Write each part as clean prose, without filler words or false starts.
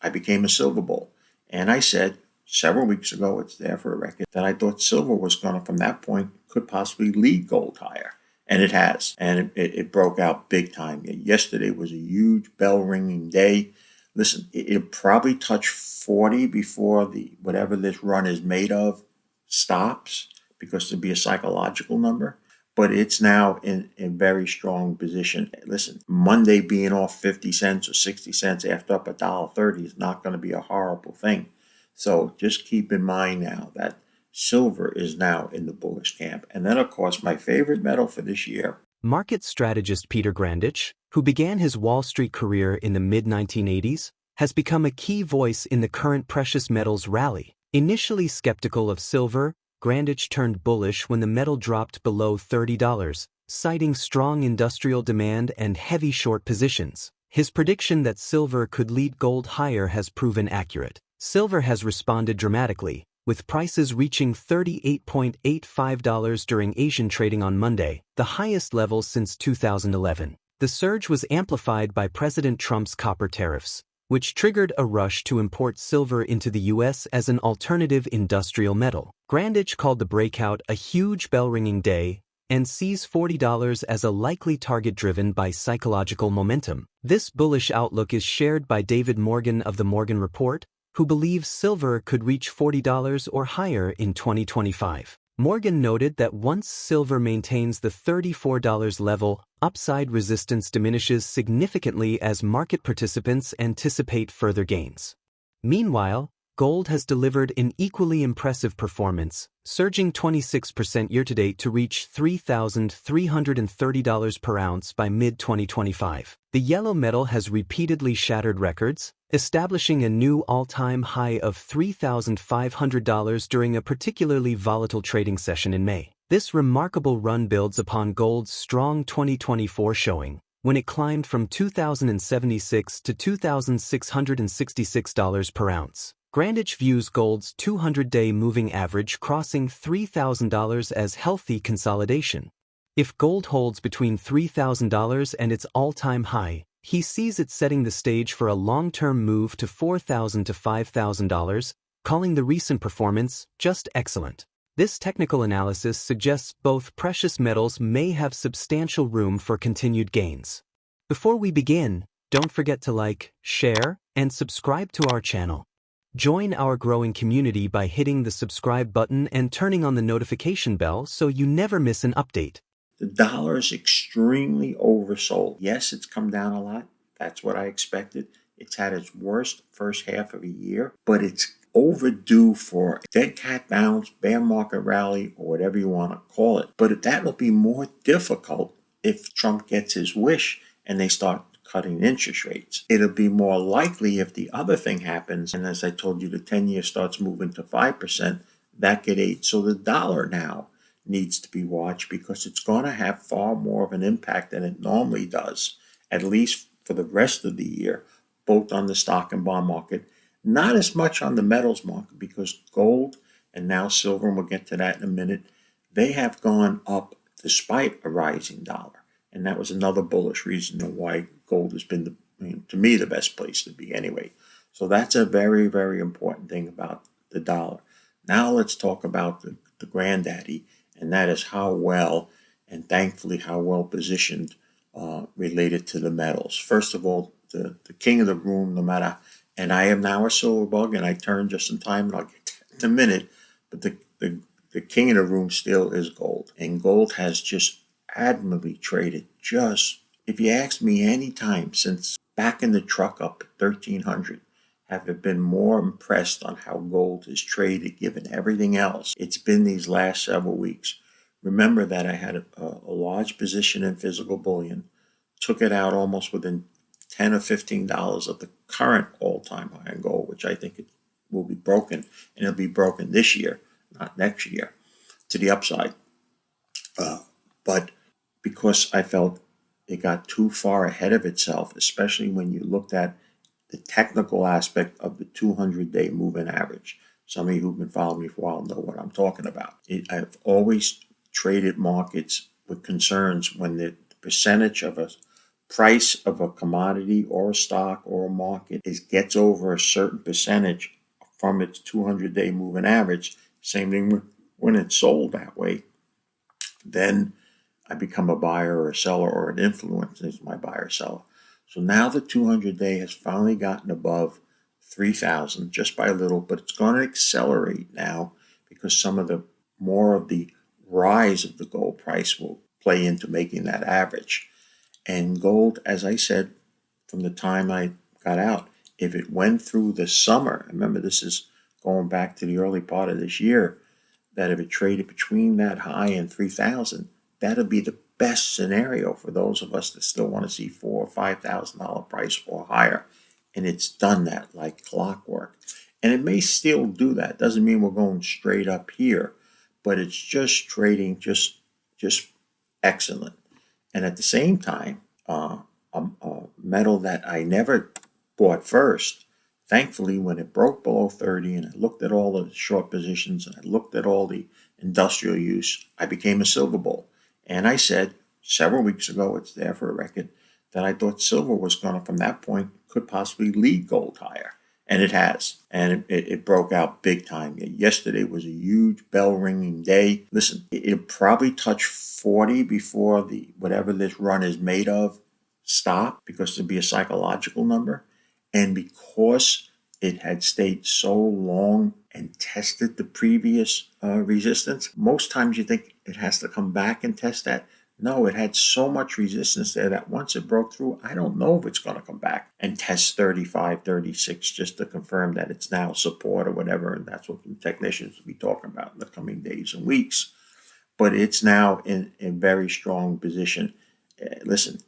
I became a silver bull. And I said several weeks ago, it's there for a record, that I thought silver was going to, from that point, could possibly lead gold higher. And it has. And it broke out big time. Yesterday was a huge bell ringing day. Listen, it'll probably touch 40 before the whatever this run is made of stops, because it'll be a psychological number. But it's now in a very strong position. Listen, Monday being off 50 cents or 60 cents after up $1.30 is not going to be a horrible thing. So just keep in mind now that silver is now in the bullish camp. And then, of course, my favorite metal for this year. Market strategist Peter Grandich, who began his Wall Street career in the mid-1980s, has become a key voice in the current precious metals rally. Initially skeptical of silver, Grandich turned bullish when the metal dropped below $30, citing strong industrial demand and heavy short positions. His prediction that silver could lead gold higher has proven accurate. Silver has responded dramatically, with prices reaching $38.85 during Asian trading on Monday, the highest level since 2011. The surge was amplified by President Trump's copper tariffs, which triggered a rush to import silver into the U.S. as an alternative industrial metal. Grandich called the breakout a huge bell-ringing day and sees $40 as a likely target driven by psychological momentum. This bullish outlook is shared by David Morgan of the Morgan Report, who believes silver could reach $40 or higher in 2025. Morgan noted that once silver maintains the $34 level, upside resistance diminishes significantly as market participants anticipate further gains. Meanwhile, gold has delivered an equally impressive performance, surging 26% year-to-date to reach $3,330 per ounce by mid-2025. The yellow metal has repeatedly shattered records, establishing a new all-time high of $3,500 during a particularly volatile trading session in May. This remarkable run builds upon gold's strong 2024 showing, when it climbed from $2,076 to $2,666 per ounce. Grandich views gold's 200-day moving average crossing $3,000 as healthy consolidation. If gold holds between $3,000 and its all-time high, he sees it setting the stage for a long-term move to $4,000 to $5,000, calling the recent performance just excellent. This technical analysis suggests both precious metals may have substantial room for continued gains. Before we begin, don't forget to like, share, and subscribe to our channel. Join our growing community by hitting the subscribe button and turning on the notification bell so you never miss an update. The dollar is extremely oversold. Yes, it's come down a lot. That's what I expected. It's had its worst first half of a year, but it's overdue for a dead cat bounce, bear market rally, or whatever you want to call it. But that will be more difficult if Trump gets his wish and they start cutting interest rates. It'll be more likely if the other thing happens, and as I told you, the 10-year starts moving to 5%, that could aid. So the dollar now needs to be watched because it's going to have far more of an impact than it normally does, at least for the rest of the year, both on the stock and bond market. Not as much on the metals market because gold and now silver, and we'll get to that in a minute, they have gone up despite a rising dollar. And that was another bullish reason why gold has been, to me, the best place to be anyway. So that's a very, very important thing about the dollar. Now let's talk about the granddaddy, and that is how well, and thankfully how well positioned related to the metals. First of all, the king of the room, no matter, and I am now a silver bug, and I turn just in time, and I'll get to that in a minute, but the king of the room still is gold. And gold has just admirably traded. Just, if you ask me any time since back in the truck up at 1300, have I been more impressed on how gold is traded given everything else? It's been these last several weeks. Remember that I had a large position in physical bullion, took it out almost within $10 or $15 of the current all-time high in gold, which I think it will be broken, and it'll be broken this year, not next year, to the upside. But because I felt it got too far ahead of itself, especially when you looked at the technical aspect of the 200-day moving average. Some of you who've been following me for a while know what I'm talking about. I've always traded markets with concerns when the percentage of a price of a commodity or a stock or a market gets over a certain percentage from its 200-day moving average, same thing when it's sold that way, then I become a buyer or a seller, or it influences my buyer or seller. So now the 200-day has finally gotten above 3,000 just by a little, but it's going to accelerate now because some of the more of the rise of the gold price will play into making that average. And gold, as I said, from the time I got out, if it went through the summer, remember this is going back to the early part of this year, that if it traded between that high and 3,000, that'd be the best scenario for those of us that still want to see $4,000 or $5,000 price or higher. And it's done that like clockwork. And it may still do that. Doesn't mean we're going straight up here, but it's just trading just excellent. And at the same time, a metal that I never bought first, thankfully, when it broke below 30 and I looked at all the short positions and I looked at all the industrial use, I became a silver bull. And I said several weeks ago, it's there for a record, that I thought silver was going to, from that point, could possibly lead gold higher. And it has. And it broke out big time. Yesterday was a huge bell-ringing day. Listen, it'll probably touch 40 before the whatever this run is made of stop, because it'll be a psychological number. And because it had stayed so long and tested the previous resistance, most times you think it has to come back and test that. No, it had so much resistance there that once it broke through, I don't know if it's going to come back and test 35, 36 just to confirm that it's now support or whatever. And that's what the technicians will be talking about in the coming days and weeks. But it's now in a very strong position. Listen,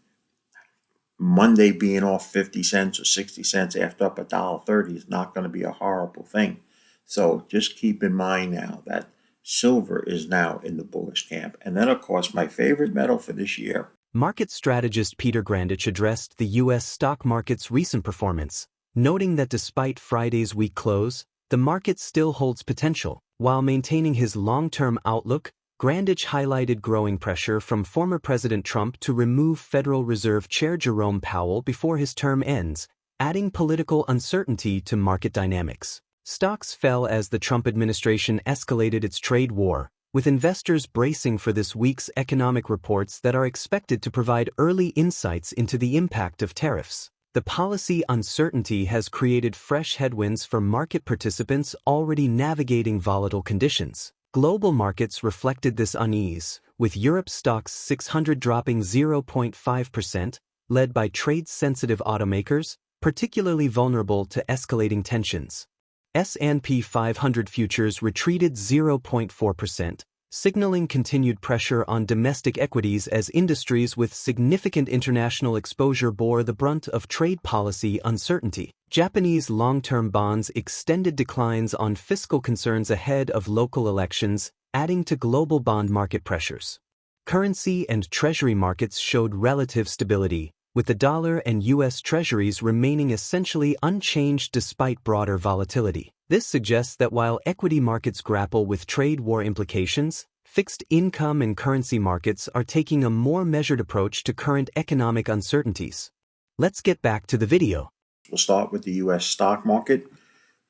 Monday being off 50 cents or 60 cents after up $1.30 is not going to be a horrible thing. So just keep in mind now that silver is now in the bullish camp. And then, of course, my favorite metal for this year. Market strategist Peter Grandich addressed the U.S. stock market's recent performance, noting that despite Friday's weak close, the market still holds potential. While maintaining his long-term outlook, Grandich highlighted growing pressure from former President Trump to remove Federal Reserve Chair Jerome Powell before his term ends, adding political uncertainty to market dynamics. Stocks fell as the Trump administration escalated its trade war, with investors bracing for this week's economic reports that are expected to provide early insights into the impact of tariffs. The policy uncertainty has created fresh headwinds for market participants already navigating volatile conditions. Global markets reflected this unease, with Europe's stocks 600 dropping 0.5%, led by trade-sensitive automakers, particularly vulnerable to escalating tensions. S&P 500 futures retreated 0.4%, signaling continued pressure on domestic equities as industries with significant international exposure bore the brunt of trade policy uncertainty. Japanese long-term bonds extended declines on fiscal concerns ahead of local elections, adding to global bond market pressures. Currency and treasury markets showed relative stability, with the dollar and U.S. Treasuries remaining essentially unchanged despite broader volatility. This suggests that while equity markets grapple with trade war implications, fixed income and currency markets are taking a more measured approach to current economic uncertainties. Let's get back to the video. We'll start with the U.S. stock market,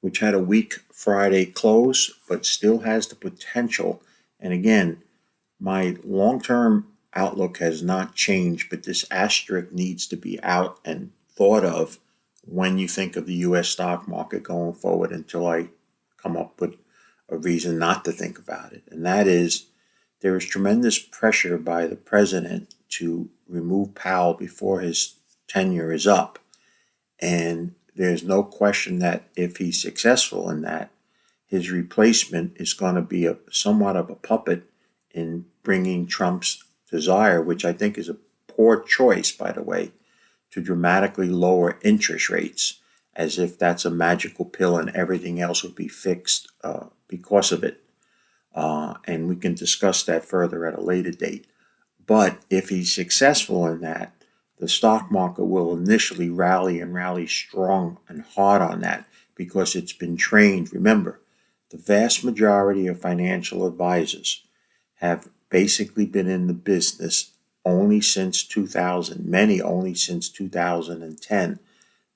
which had a weak Friday close, but still has the potential. And again, my long-term outlook has not changed, but this asterisk needs to be out and thought of when you think of the U.S. stock market going forward until I come up with a reason not to think about it. And that is, there is tremendous pressure by the president to remove Powell before his tenure is up. And there's no question that if he's successful in that, his replacement is going to be somewhat of a puppet in bringing Trump's desire, which I think is a poor choice, by the way, to dramatically lower interest rates, as if that's a magical pill and everything else would be fixed because of it. And we can discuss that further at a later date. But if he's successful in that, the stock market will initially rally strong and hard on that because it's been trained. Remember, the vast majority of financial advisors have basically been in the business only since 2000, many only since 2010.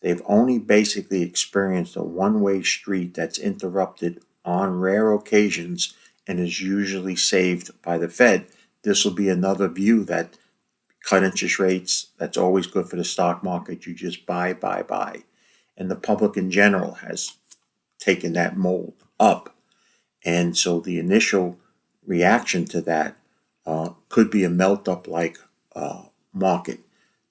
They've only basically experienced a one-way street that's interrupted on rare occasions and is usually saved by the Fed. This will be another view that cut interest rates, that's always good for the stock market. You just buy, buy, buy. And the public in general has taken that mold up. And so the initial reaction to that could be a melt-up like market.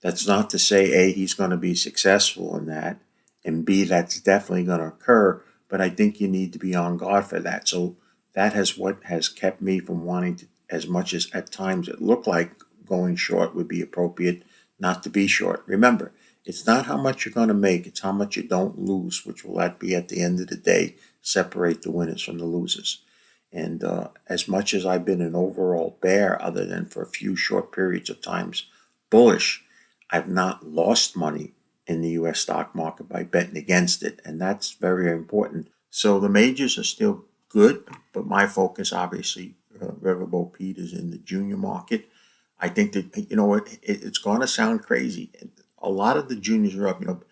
That's not to say, A, he's going to be successful in that, and B, that's definitely going to occur, but I think you need to be on guard for that. So that has what has kept me from wanting to, as much as at times it looked like going short would be appropriate, not to be short. Remember, it's not how much you're going to make, it's how much you don't lose, which will that be at the end of the day, separate the winners from the losers. And as much as I've been an overall bear, other than for a few short periods of times bullish, I've not lost money in the U.S. stock market by betting against it, and that's very important. So the majors are still good, but my focus, obviously, Riverboat Pete, is in the junior market. I think that, it's going to sound crazy. A lot of the juniors are up.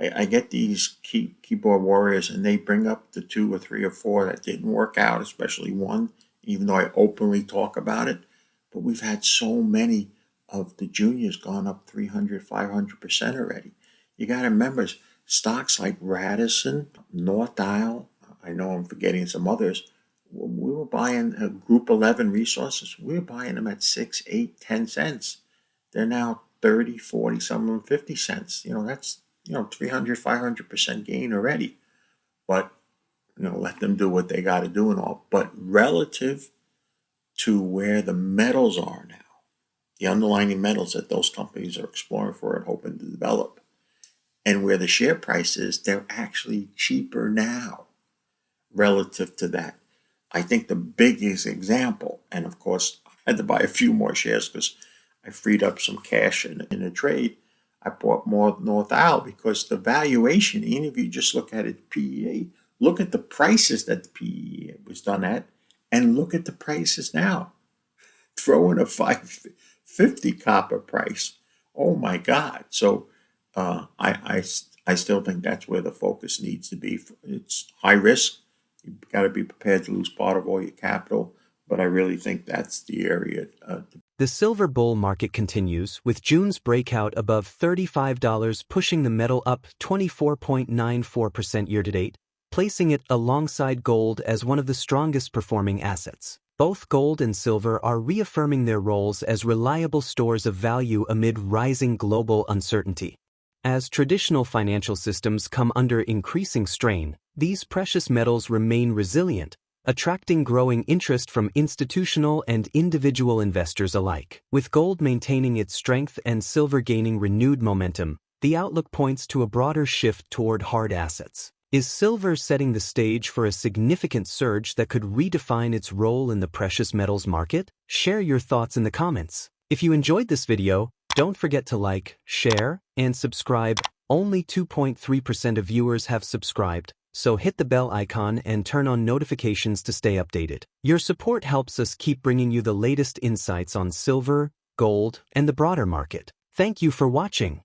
I get these keyboard warriors, and they bring up the 2 or 3 or 4 that didn't work out, especially one, even though I openly talk about it. But we've had so many of the juniors gone up 300, 500% already. You got to remember, stocks like Radisson, North Isle, I know I'm forgetting some others, we were buying Group 11 resources. We were buying them at 6, 8, 10 cents. They're now 30, 40, some of them 50 cents. That's 300, 500% gain already. But let them do what they got to do and all. But relative to where the metals are now, the underlying metals that those companies are exploring for and hoping to develop, and where the share price is, they're actually cheaper now relative to that. I think the biggest example, and of course I had to buy a few more shares because I freed up some cash in a trade. I bought more North Isle because the valuation, even if you just look at it PEA, look at the prices that the PEA was done at, and look at the prices now. Throw in a 550 copper price. Oh my God! So I still think that's where the focus needs to be. It's high risk. You've got to be prepared to lose part of all your capital, but I really think that's the area. The silver bull market continues, with June's breakout above $35 pushing the metal up 24.94% year-to-date, placing it alongside gold as one of the strongest performing assets. Both gold and silver are reaffirming their roles as reliable stores of value amid rising global uncertainty. As traditional financial systems come under increasing strain, these precious metals remain resilient, attracting growing interest from institutional and individual investors alike. With gold maintaining its strength and silver gaining renewed momentum, the outlook points to a broader shift toward hard assets. Is silver setting the stage for a significant surge that could redefine its role in the precious metals market? Share your thoughts in the comments. If you enjoyed this video, don't forget to like, share, and subscribe. Only 2.3% of viewers have subscribed, so hit the bell icon and turn on notifications to stay updated. Your support helps us keep bringing you the latest insights on silver, gold, and the broader market. Thank you for watching.